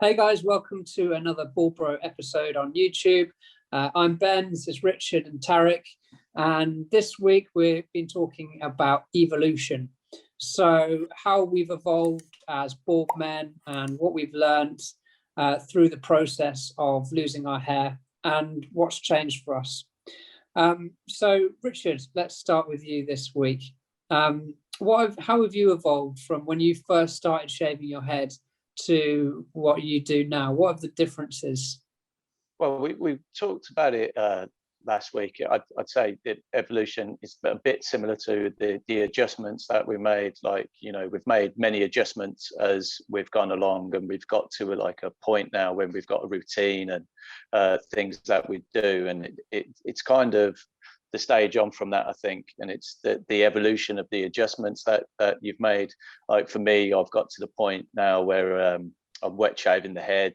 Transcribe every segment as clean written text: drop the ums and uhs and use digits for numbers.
Hey guys, welcome to another BLDBRO episode on YouTube. I'm Ben, this is Richard and Tariq, and this week we've been talking about evolution. So how we've evolved as bald men and what we've learned through the process of losing our hair and what's changed for us. So Richard, let's start with you this week. How have you evolved from when you first started shaving your head to what you do now? What are the differences? Well, we talked about it last week. I'd say that evolution is a bit similar to the adjustments that we made. Like, we've made many adjustments as we've gone along, and we've got to like a point now when we've got a routine and things that we do, and it's kind of the stage on from that, I think. And it's the evolution of the adjustments that you've made. Like for me, I've got to the point now where I'm wet shaving the head,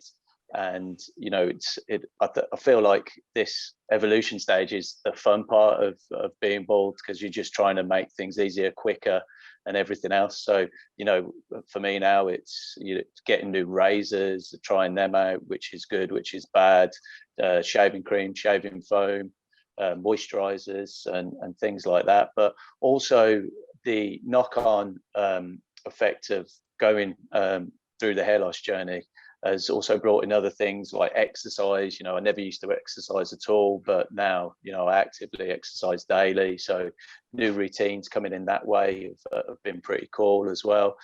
and I feel like this evolution stage is the fun part of being bald, because you're just trying to make things easier, quicker, and everything else. So for me now, it's getting new razors, trying them out, which is good, which is bad, shaving cream, shaving foam, moisturizers and things like that. But also the knock-on effect of going through the hair loss journey has also brought in other things like exercise. I never used to exercise at all, but now I actively exercise daily. So new routines coming in that way have been pretty cool as well.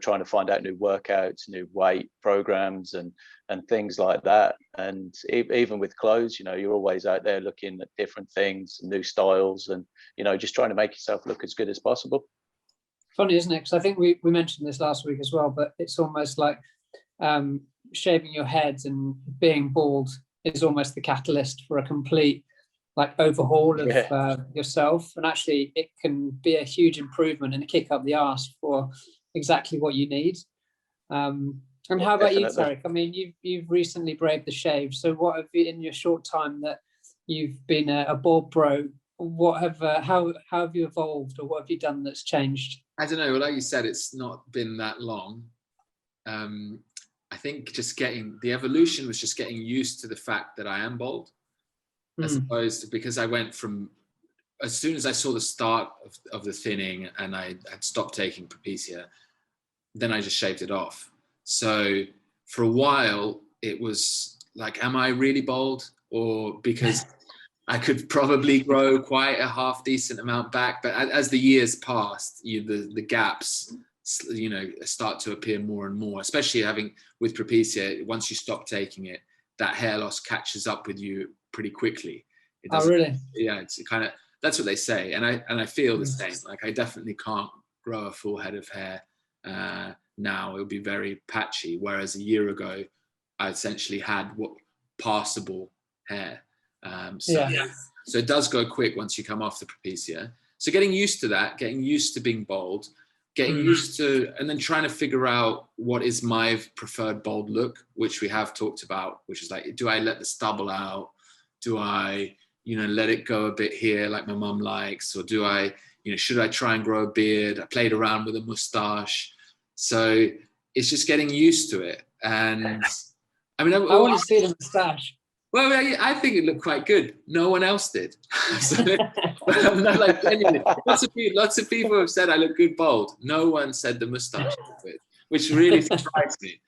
Trying to find out new workouts, new weight programs and things like that. And even with clothes, you're always out there looking at different things, new styles, and just trying to make yourself look as good as possible. Funny, isn't it? Because I think we mentioned this last week as well, but it's almost like shaving your head and being bald is almost the catalyst for a complete overhaul of yourself. And actually it can be a huge improvement and a kick up the arse for exactly what you need. And how about you, Tariq? I mean, you've recently braved the shave. So what have you, in your short time that you've been a BLDBRO, how have you evolved, or what have you done that's changed? I don't know. Like you said, it's not been that long. I think the evolution was just getting used to the fact that I am bald, as opposed to, because I went from, as soon as I saw the start of the thinning and I had stopped taking Propecia, then I just shaved it off. So for a while it was like, am I really bald? Or because I could probably grow quite a half decent amount back, but as the years passed, the gaps start to appear more and more, especially with Propecia. Once you stop taking it, that hair loss catches up with you pretty quickly. Oh, really? Yeah, it's kind of, that's what they say. And I feel the same. Like, I definitely can't grow a full head of hair now. It would be very patchy. Whereas a year ago, I essentially had passable hair. So it does go quick once you come off the Propecia. So getting used to that, getting used to being bald, getting used to, and then trying to figure out what is my preferred bald look, which we have talked about, which is like, do I let the stubble out? Do I, let it go a bit here like my mum likes? Or do I, should I try and grow a beard? I played around with a mustache. So it's just getting used to it. And I mean, I want to see the mustache. Well, I think it looked quite good. No one else did. So, I'm not like, genuinely, lots of people have said I look good bald. No one said the mustache looked good, which really surprised me.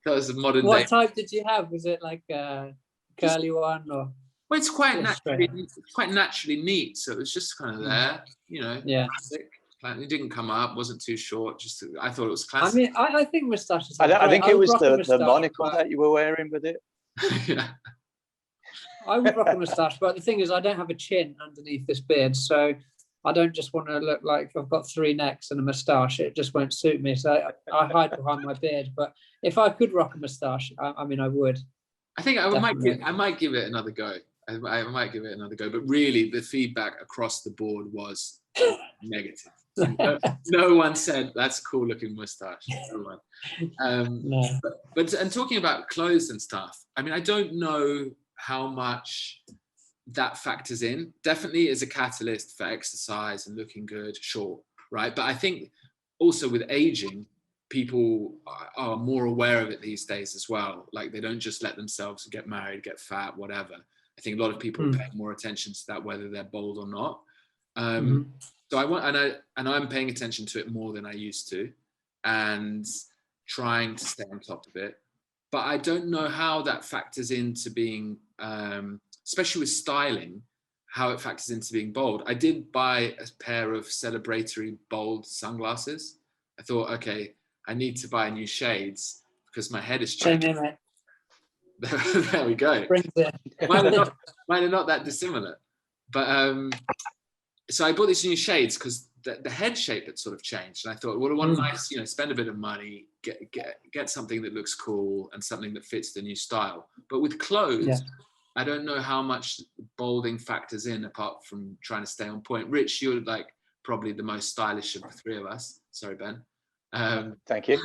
That was a modern day. What type did you have? Was it like a curly one, or? Well, it's quite naturally neat, so it was just kind of there, Yeah. Classic. It didn't come up, wasn't too short. I thought it was classic. I mean, I think mustaches. I think it was the monocle that you were wearing with it. Yeah. I would rock a moustache, but the thing is, I don't have a chin underneath this beard, so I don't just want to look like I've got three necks and a moustache. It just won't suit me, so I hide behind my beard. But if I could rock a moustache, I mean, I would. I think I might give it another go. I might give it another go. But really, the feedback across the board was negative. No one said that's a cool looking moustache. No one. No. But talking about clothes and stuff, I mean, I don't know how much that factors in. Definitely is a catalyst for exercise and looking good, sure, right? But I think also with aging, people are more aware of it these days as well. Like they don't just let themselves get married, get fat, whatever. I think a lot of people pay more attention to that, whether they're bald or not. So I'm paying attention to it more than I used to, and trying to stay on top of it. But I don't know how that factors into being, especially with styling, how it factors into being bold. I did buy a pair of celebratory bold sunglasses. I thought, okay, I need to buy new shades because my head is changing. There we go. Mine are not that dissimilar. But so I bought these new shades because the head shape had sort of changed. And I thought, well, I want nice, spend a bit of money, get something that looks cool and something that fits the new style. But with clothes, I don't know how much bolding factors in apart from trying to stay on point. Rich, you're like probably the most stylish of the three of us. Sorry, Ben. Thank you.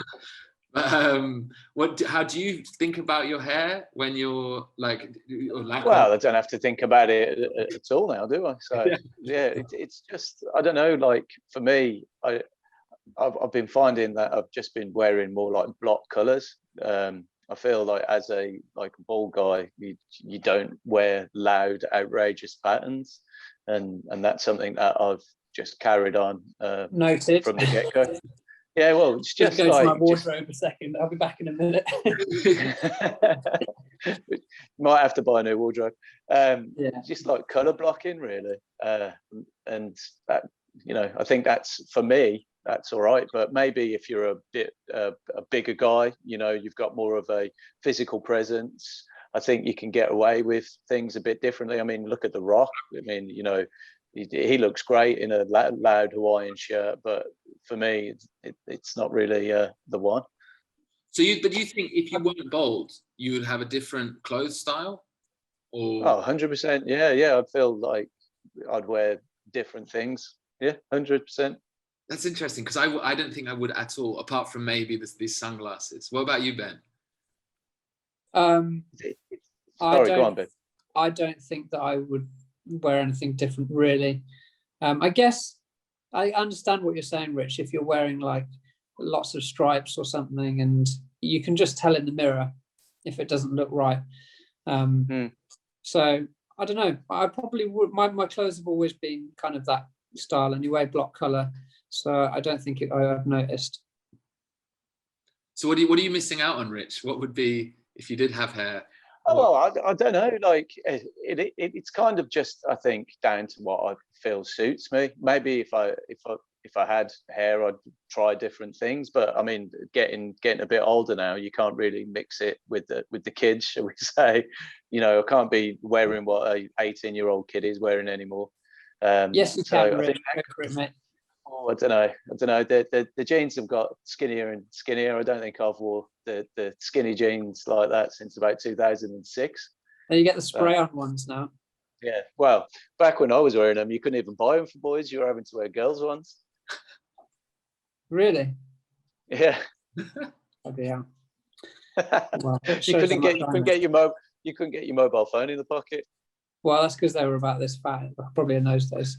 How do you think about your hair when you're like? Well, I don't have to think about it at all now, do I? So it's just, I don't know. Like for me, I've been finding that I've just been wearing more like block colours. I feel like as a bald guy, you don't wear loud, outrageous patterns, and that's something that I've just carried on noted from the get-go. Yeah, well, it's just go like to my wardrobe a second. I'll be back in a minute. Might have to buy a new wardrobe. Just like color blocking, really, and that, I think that's, for me, that's all right. But maybe if you're a bit a bigger guy, you've got more of a physical presence, I think you can get away with things a bit differently. I mean, look at The Rock. I mean, he looks great in a loud Hawaiian shirt, but for me, it's not really the one. So do you think if you weren't bold, you would have a different clothes style? Or 100%. Yeah. I feel like I'd wear different things. Yeah, 100%. That's interesting, because I don't think I would at all, apart from maybe these sunglasses. What about you, Ben? Sorry, go on, Ben. I don't think that I would wear anything different, really. I guess I understand what you're saying, Rich, if you're wearing like lots of stripes or something and you can just tell in the mirror if it doesn't look right. So I don't know, I probably would. My clothes have always been kind of that style anyway, block color, so I don't think I've noticed. So what are you missing out on, Rich? What would be, if you did have hair? Oh, well, I don't know. Like it's kind of just, I think, down to what I feel suits me. Maybe if I had hair, I'd try different things. But I mean, getting a bit older now, you can't really mix it with the kids, shall we say? I can't be wearing what a 18-year-old kid is wearing anymore. Yes, you can, Rich. Go for it, mate. Oh, I don't know. The jeans have got skinnier and skinnier. I don't think I've wore the skinny jeans like that since about 2006. And you get the spray-on ones now. Yeah, well, back when I was wearing them, you couldn't even buy them for boys. You were having to wear girls' ones. Really? Yeah. Okay, yeah. Well, you couldn't get your mobile phone in the pocket. Well, that's because they were about this fat, probably in those days.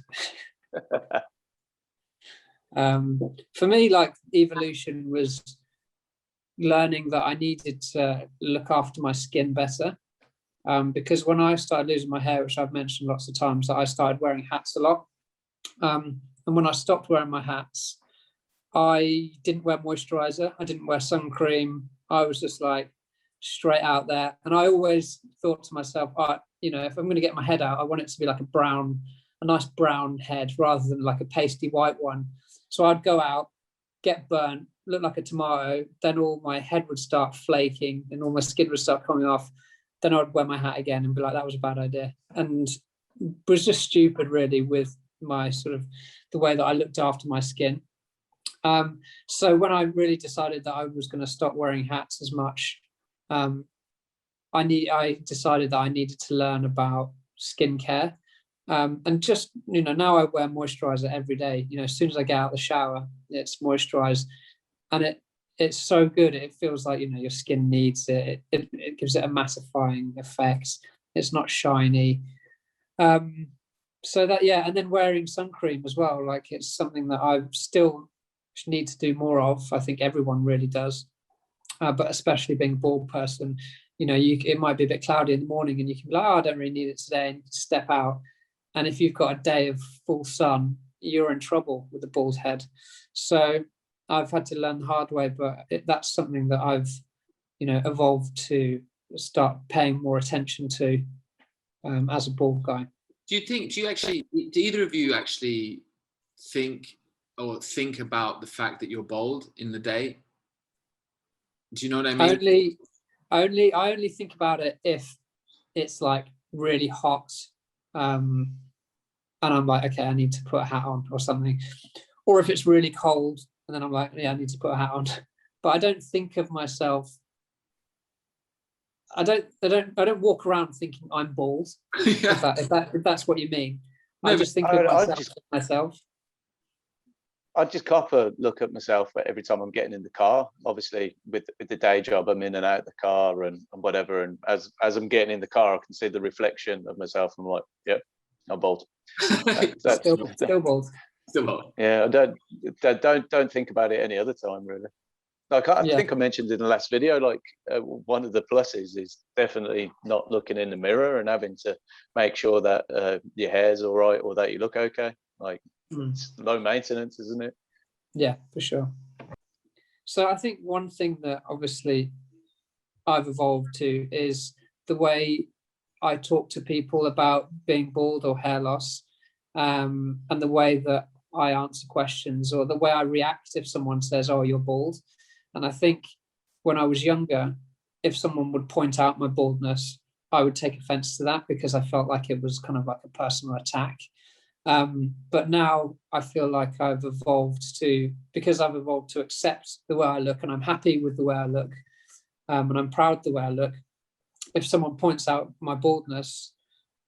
For me, like, evolution was learning that I needed to look after my skin better, because when I started losing my hair, which I've mentioned lots of times, that I started wearing hats a lot, and when I stopped wearing my hats, I didn't wear moisturizer, I didn't wear sun cream. I was just like straight out there, and I always thought to myself, if I'm going to get my head out, I want it to be like a nice brown head rather than like a pasty white one. So I'd go out, get burnt, look like a tomato, then all my head would start flaking and all my skin would start coming off. Then I'd wear my hat again and be like, that was a bad idea. And it was just stupid, really, with my sort of the way that I looked after my skin. So when I really decided that I was going to stop wearing hats as much, I decided that I needed to learn about skincare. And just, now I wear moisturizer every day. As soon as I get out of the shower, it's moisturized, and it's so good. It feels like, your skin needs it. It gives it a mattifying effect. It's not shiny. So that, and then wearing sun cream as well. Like, it's something that I've still need to do more of. I think everyone really does, but especially being a bald person, you know, it might be a bit cloudy in the morning and you can be like, oh, I don't really need it today, and step out. And if you've got a day of full sun, you're in trouble with a bald head. So I've had to learn the hard way, but that's something that I've, you know, evolved to start paying more attention to as a bald guy. Do either of you actually think about the fact that you're bald in the day? Do you know what I mean? I only think about it if it's like really hot, and I'm like, okay, I need to put a hat on or something, or if it's really cold, and then I'm like, yeah, I need to put a hat on. But I don't think of myself. I don't walk around thinking I'm bald. Yeah. If that's what you mean. No, I just think of myself. I just cop a look at myself every time I'm getting in the car. Obviously, with the day job, I'm in and out of the car and whatever. And as I'm getting in the car, I can see the reflection of myself. I'm like, yep, I'm bald. Still bald. Still bald. Yeah, I don't think about it any other time, really. Like I think I mentioned in the last video, like one of the pluses is definitely not looking in the mirror and having to make sure that your hair's all right or that you look okay. Like it's low maintenance, isn't it? Yeah, for sure. So I think one thing that obviously I've evolved to is the way I talk to people about being bald or hair loss, and the way that I answer questions, or the way I react if someone says, oh, you're bald. And I think when I was younger, if someone would point out my baldness, I would take offense to that because I felt like it was kind of like a personal attack. But now I feel like I've evolved to accept the way I look, and I'm happy with the way I look, and I'm proud of the way I look. If someone points out my baldness,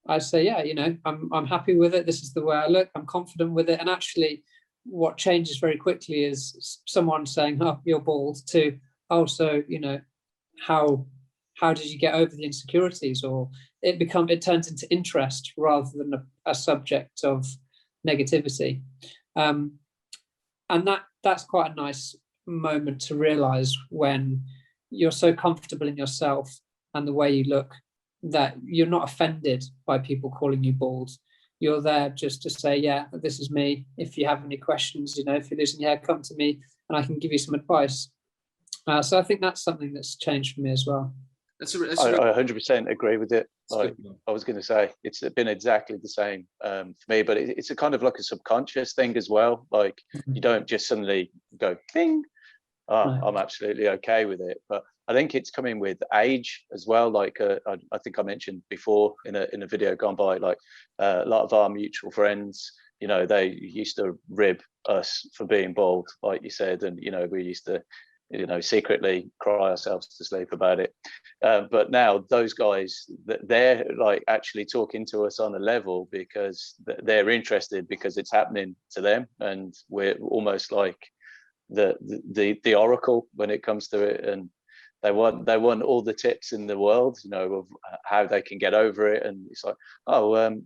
I say, yeah, you know, I'm happy with it. This is the way I look. I'm confident with it. And actually, what changes very quickly is someone saying, oh, you're bald, to, oh, so, you know, how did you get over the insecurities? Or it turns into interest rather than a subject of negativity. And that's quite a nice moment to realize when you're so comfortable in yourself and the way you look that you're not offended by people calling you bald. You're there just to say, yeah, this is me. If you have any questions, you know, if you're losing your hair, come to me and I can give you some advice. So I think that's something that's changed for me as well. I 100% agree with it. Like, I was going to say, it's been exactly the same for me, but it's a kind of like a subconscious thing as well. Like you don't just suddenly go, bing, I'm absolutely okay with it. But I think it's coming with age as well. Like I think I mentioned before in a video gone by, like a lot of our mutual friends, you know, they used to rib us for being bald, like you said, and you know, we used to, you know, secretly cry ourselves to sleep about it. But now those guys, they're like actually talking to us on a level because they're interested because it's happening to them, and we're almost like the oracle when it comes to it, and they want all the tips in the world, you know, of how they can get over it. And it's like,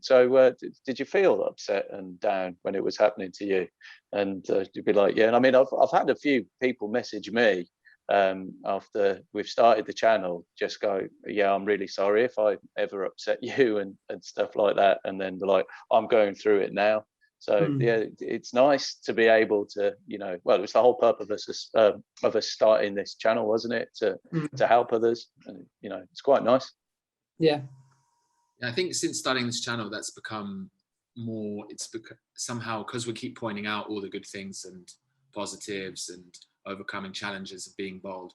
so did you feel upset and down when it was happening to you? And you'd be like, yeah. And I mean, I've had a few people message me after we've started the channel, just go, yeah, I'm really sorry if I ever upset you and stuff like that. And then they're like, I'm going through it now. So yeah, it's nice to be able to, you know, well, it was the whole purpose of us starting this channel, wasn't it, to help others, and you know, it's quite nice. Yeah, I think since starting this channel, that's become more. Somehow, because we keep pointing out all the good things and positives and overcoming challenges of being bald,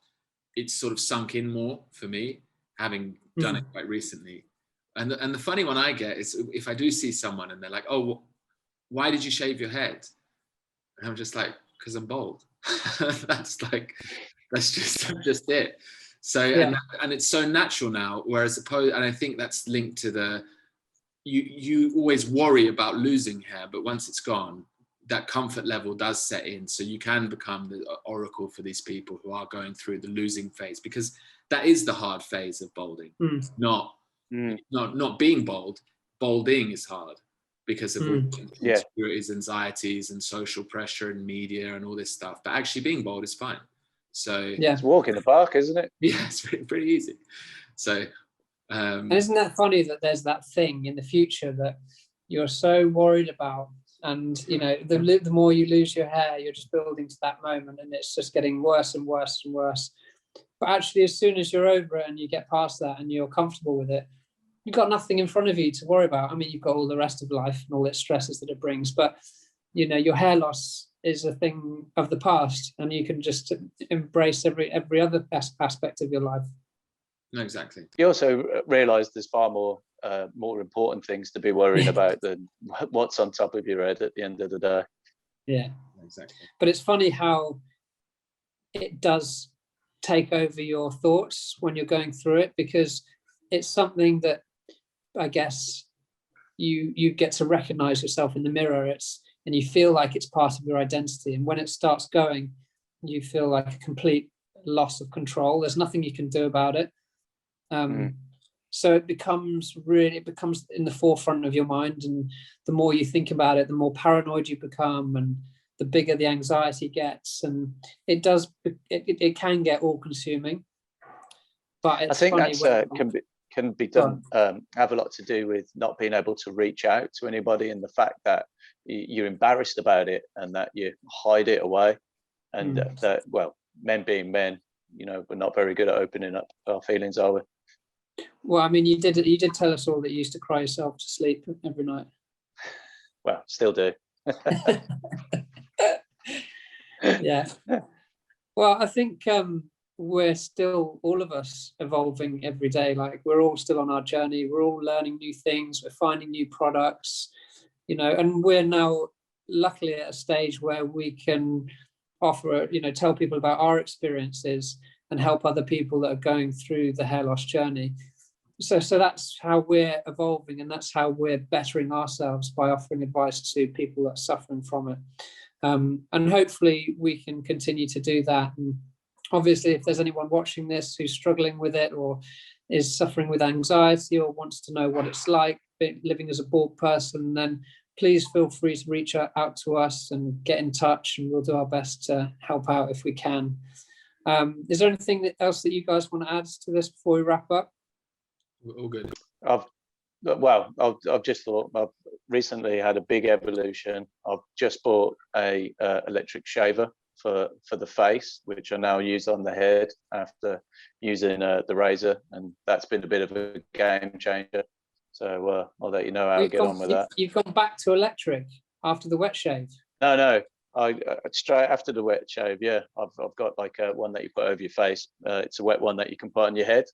it's sort of sunk in more for me, having done it quite recently. And the funny one I get is if I do see someone and they're like, oh, why did you shave your head? And I'm just like, because I'm bald. that's just it. So yeah. and it's so natural now. Whereas and I think that's linked to you always worry about losing hair, but once it's gone, that comfort level does set in. So you can become the oracle for these people who are going through the losing phase, because that is the hard phase of balding. Not being bald. Balding is hard. because of all the insecurities, anxieties, and social pressure and media and all this stuff. But actually being bold is fine. So it's a walk in the park, isn't it? Yeah, it's pretty easy. So and isn't that funny that there's that thing in the future that you're so worried about, and you know, the more you lose your hair, you're just building to that moment, and it's just getting worse and worse and worse. But actually, as soon as you're over it and you get past that and you're comfortable with it, you've got nothing in front of you to worry about. I mean, you've got all the rest of life and all its stresses that it brings, but you know, your hair loss is a thing of the past, and you can just embrace every other aspect of your life. No, exactly. You also realise there's far more important things to be worrying about than what's on top of your head at the end of the day. Yeah, exactly. But it's funny how it does take over your thoughts when you're going through it, because it's something that I guess you get to recognize yourself in the mirror. And you feel like it's part of your identity. And when it starts going, you feel like a complete loss of control. There's nothing you can do about it. So it becomes in the forefront of your mind. And the more you think about it, the more paranoid you become, and the bigger the anxiety gets. And it can get all consuming. But it's I think funny that's can be done, have a lot to do with not being able to reach out to anybody, and the fact that you're embarrassed about it and that you hide it away, and that, well, men being men, you know, we're not very good at opening up our feelings, are we? Well, I mean, you did tell us all that you used to cry yourself to sleep every night. Well, still do. Yeah. Well, I think we're still, all of us, evolving every day. Like, we're all still on our journey. We're all learning new things. We're finding new products, you know, and we're now luckily at a stage where we can offer, you know, tell people about our experiences and help other people that are going through the hair loss journey. So that's how we're evolving, and that's how we're bettering ourselves, by offering advice to people that are suffering from it. And hopefully we can continue to do that. And obviously, if there's anyone watching this who's struggling with it, or is suffering with anxiety, or wants to know what it's like living as a bald person, then please feel free to reach out to us and get in touch, and we'll do our best to help out if we can. Is there anything else that you guys want to add to this before we wrap up? We're all good. I've just thought, I've recently had a big evolution. I've just bought a electric shaver for the face, which I now use on the head after using the razor, and that's been a bit of a game changer. So I'll let you know how I get on with that. You've gone back to electric after the wet shave? No. I straight after the wet shave, yeah. I've got like one that you put over your face. It's a wet one that you can put on your head,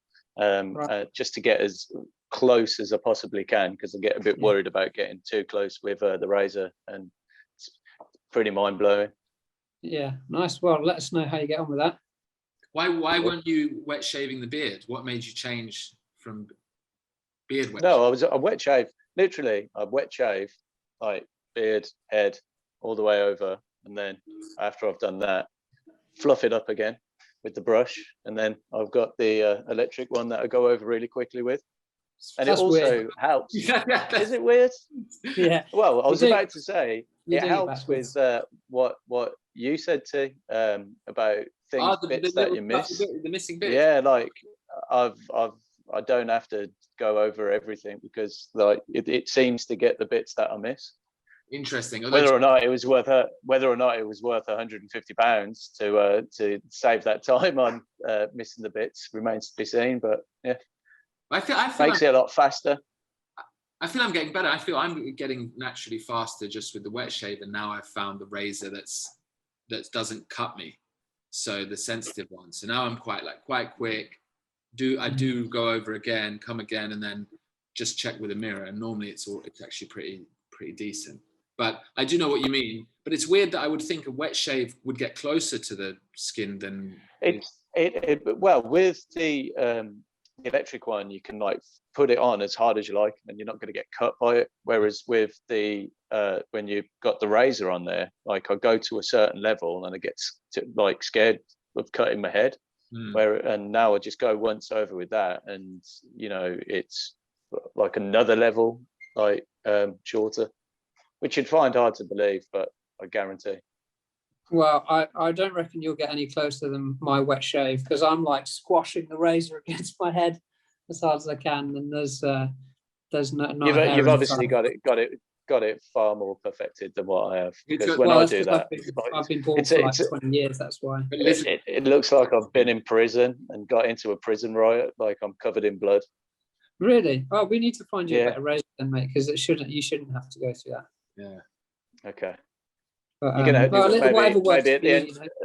just to get as close as I possibly can, because I get a bit worried about getting too close with the razor, and it's pretty mind blowing. Yeah, nice. Well, let us know how you get on with that. Why weren't you wet shaving the beard? What made you change from beard wet? No, I wet shave. Literally, I wet shave, like beard, head, all the way over, and then after I've done that, fluff it up again with the brush, and then I've got the electric one that I go over really quickly with. And that's it also weird. Helps. Is it weird? Yeah. Well, I was about to say it helps with what you said to about things, bits that you miss. The missing bits. Yeah, like I don't have to go over everything, because like it seems to get the bits that I miss. Interesting. Whether or not it was worth £150 to save that time on missing the bits remains to be seen. But yeah, I feel makes it a lot faster. I feel I'm getting better. I feel I'm getting naturally faster just with the wet shave, and now I've found the razor that doesn't cut me, so the sensitive one. So now I'm quite quick. I do go over again, come again, and then just check with a mirror. And normally it's actually pretty decent. But I do know what you mean. But it's weird that I would think a wet shave would get closer to the skin than well, with the electric one, you can like put it on as hard as you like, and you're not going to get cut by it. Whereas with the when you've got the razor on there, like I go to a certain level and I get like scared of cutting my head. And now I just go once over with that, and you know, it's like another level like shorter. which you'd find hard to believe, but I guarantee. Well, I don't reckon you'll get any closer than my wet shave, because I'm like squashing the razor against my head as hard as I can, and there's no. You've obviously got it far more perfected than what I have. Because when I do that, I've been bald for like 20 years. That's why. It looks like I've been in prison and got into a prison riot. Like I'm covered in blood. Really? Oh, we need to find you a better razor then, mate, because you shouldn't have to go through that. Yeah. Okay. But, You're gonna maybe at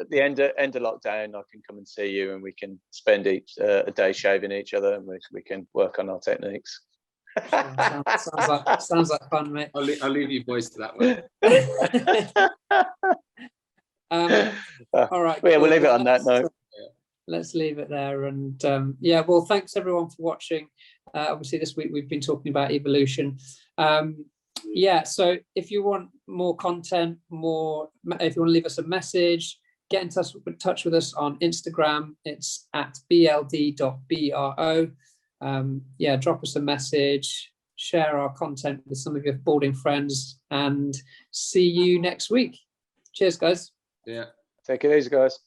the end of lockdown, I can come and see you, and we can spend a day shaving each other, and we can work on our techniques. Sounds like fun, mate. I'll leave you boys to that one. All right. Yeah, we'll leave it on that note. Let's leave it there. And well, thanks everyone for watching. Obviously, this week we've been talking about evolution. So if you want more content, if you want to leave us a message, get in touch with us on Instagram. It's at BLD.BRO. Drop us a message, share our content with some of your balding friends, and see you next week. Cheers, guys. Yeah. Take it easy, guys.